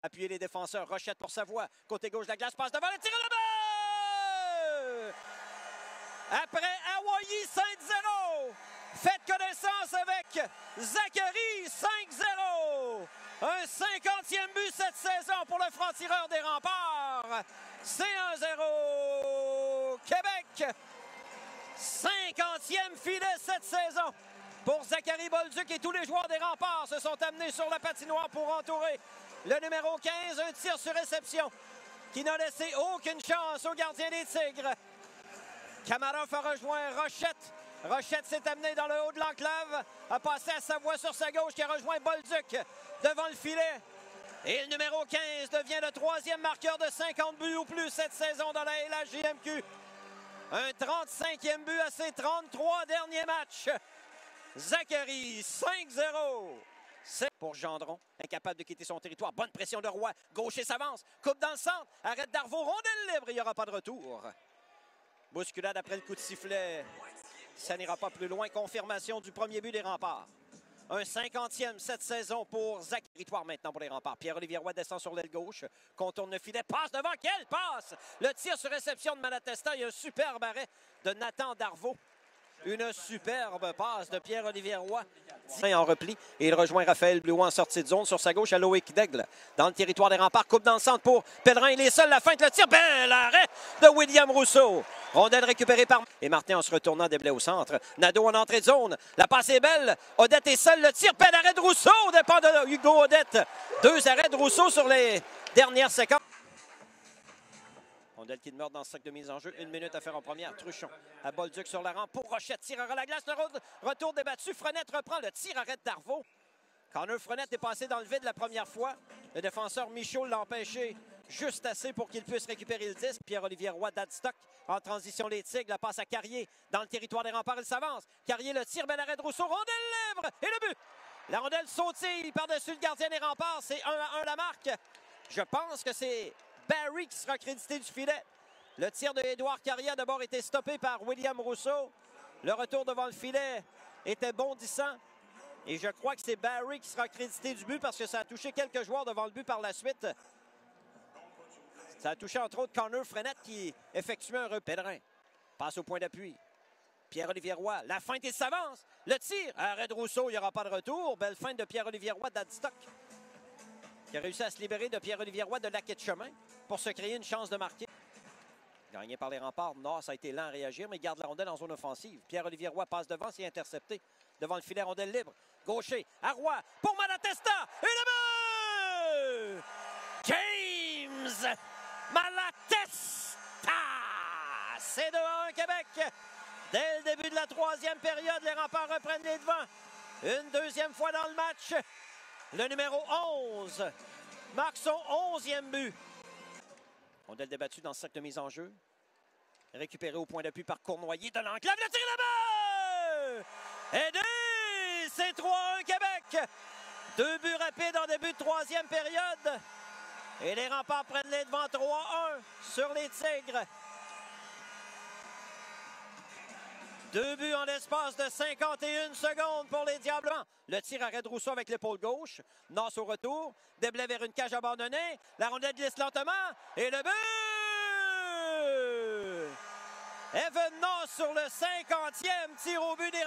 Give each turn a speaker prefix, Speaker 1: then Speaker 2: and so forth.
Speaker 1: Appuyer les défenseurs. Rochette pour Savoie. Côté gauche de la glace. Passe devant le tir à la balle! Après Hawaii 5-0. Faites connaissance avec Zachary 5-0. Un 50e but cette saison pour le franc-tireur des Remparts. C'est 1-0 Québec. 50e filet cette saison pour Zachary Bolduc et tous les joueurs des Remparts se sont amenés sur la patinoire pour entourer le numéro 15. Un tir sur réception qui n'a laissé aucune chance au gardien des Tigres. Kamarov a rejoint Rochette. Rochette s'est amené dans le haut de l'enclave, a passé à Savoie sur sa gauche qui a rejoint Bolduc devant le filet. Et le numéro 15 devient le troisième marqueur de 50 buts ou plus cette saison dans la LHJMQ. Un 35e but à ses 33 derniers matchs. Zachary 5-0. C'est pour Gendron, incapable de quitter son territoire. Bonne pression de Roy. Gaucher s'avance. Coupe dans le centre. Arrête d'Arvaux. Rondelle libre. Il n'y aura pas de retour. Bousculade après le coup de sifflet. Ça n'ira pas plus loin. Confirmation du premier but des Remparts. Un 50e cette saison pour Zach. Territoire maintenant pour les Remparts. Pierre-Olivier Roy descend sur l'aile gauche. Contourne le filet. Passe devant. Quelle passe! Le tir sur réception de Malatesta. Il y a un superbe arrêt de Nathan Darvaux. Une superbe passe de Pierre-Olivier Roy. En repli. Et il rejoint Raphaël Blouin en sortie de zone sur sa gauche à Loïc Daigle. Dans le territoire des Remparts. Coupe dans le centre pour Pellerin. Il est seul. La feinte, le tir. Bel arrêt de William Rousseau. Rondelle récupérée par... Et Martin en se retournant déblai au centre. Nadeau en entrée de zone. La passe est belle. Odette est seul. Le tir. Bel arrêt de Rousseau. Dépend de Hugo Odette. 2 arrêts de Rousseau sur les dernières séquences. Rondelle qui demeure dans ce sac de mise en jeu. 1 minute à faire en première. Truchon à Bolduc sur la rampe pour Rochette. Tireur à la glace. Le retour débattu. Frenette reprend le tir. Arrête d'Arvaux. Connor Frenette est passé dans le vide la première fois. Le défenseur Michaud l'a empêché juste assez pour qu'il puisse récupérer le disque. Pierre-Olivier Roy d'Adstock en transition les Tigres. La passe à Carrier dans le territoire des Remparts. Il s'avance. Carrier le tire. Bel arrêt de Rousseau. Rondelle libre. Et le but. La rondelle sautille par-dessus le gardien des Remparts. C'est 1-1 la marque. Je pense que c'est Barry qui sera crédité du filet. Le tir de Édouard Carrier a d'abord été stoppé par William Rousseau. Le retour devant le filet était bondissant. Et je crois que c'est Barry qui sera crédité du but parce que ça a touché quelques joueurs devant le but par la suite. Ça a touché entre autres Connor Frenette qui effectuait un repèlerin. Passe au point d'appui. Pierre-Olivier Roy, la feinte et s'avance. Le tir, arrêt de Rousseau, il n'y aura pas de retour. Belle feinte de Pierre-Olivier Roy d'Adstock qui a réussi à se libérer de Pierre-Olivier Roy de Laquais de Chemin pour se créer une chance de marquer. Gagné par les Remparts. Nord, ça a été lent à réagir, mais il garde la rondelle en zone offensive. Pierre-Olivier Roy passe devant, c'est intercepté. Devant le filet, rondelle libre. Gaucher à Roy pour Malatesta. Et le but! James Malatesta! C'est 2-1 Québec. Dès le début de la 3e période, les Remparts reprennent les devants. Une deuxième fois dans le match. Le numéro 11 marque son 11e but. Rondelle débattue dans ce sac de mise en jeu. Récupéré au point d'appui par Cournoyer de l'enclave. Le tir là-bas! Aidé! C'est 3-1 Québec. 2 buts rapides en début de 3e période. Et les Remparts prennent les devants 3-1 sur les Tigres. 2 buts en l'espace de 51 secondes pour les Diables. Le tir arrêt de Rousseau avec l'épaule gauche. Nasse au retour. Déblai vers une cage abandonnée. La rondelle glisse lentement. Et le but! Evan Nasse sur le 50e tir au but des